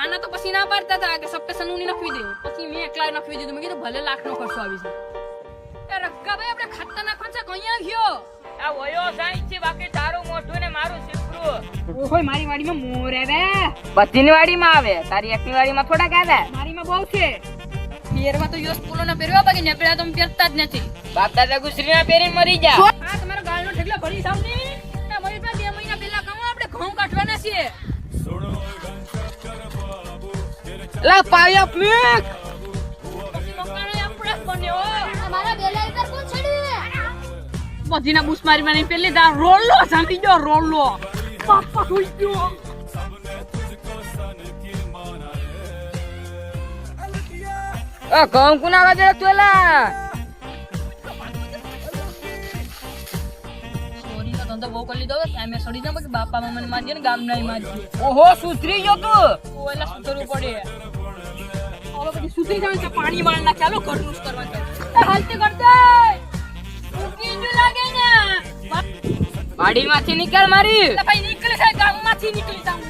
આના તો પછી ના પાડતા હતા કે સપ્પે સનુની નખવી દે. પછી મેં એકલા નખવી દીધું. મેં કીધું ભલે લાખનો ખર્ચો આવી છે. એ રક્કાભાઈ આપણે ખાતા ના ખર્ચા કયા ગયો? આ વયો સાઈન છે બાકી તારું મોઢું ને મારું સિપરું. ઓહો મારી વાડીમાં મોર આવે. બધીની વાડીમાં આવે તારી એકની વાડીમાં થોડાક આવે. મારીમાં બહુ છે. પિયરમાં તો યોસ પોલો ના પહેરવા બાકી ને પહેલા તો પહેરતા જ નથી. બાપ દાદા ગુસરી ના પહેરીને મરી જા. આ તમારો ગાળનો ઢગલો ભરી સામની. એ મયુરભાઈ 2 મહિના પહેલા કહું આપણે ઘઉં કાઢવાના છીએ. લા પાયા પ્લીક. પછી મકાનો આપણે જ બન્યો. અમારા બેલા ઉપર કોણ છડ્યું? બધીના બૂસ મારી મારી પેલી દા રોલો જામી ગયો રોલો. પાપા હોઈ ગયો. આ ઘઉં કુના વાગે તુલા. સોરી નો ધંધો બહુ કરી લીધો સામે સડી જામ કે બાપા મને મારજે ને ગામ નહીં મારજે. ઓહો સુધરી ગયો તું. ઓલા સુધરવું પડે. હવે પછી સુધરી જાવ તો પાણી વાળ ના ચાલો ઘરનું જ કરવાનું છે. એ હાલતી કરતે. ઉકી જ લાગે ને. વાડીમાંથી નીકળ મારી. ભાઈ નીકળી જાય ગામમાંથી નીકળી જાવ.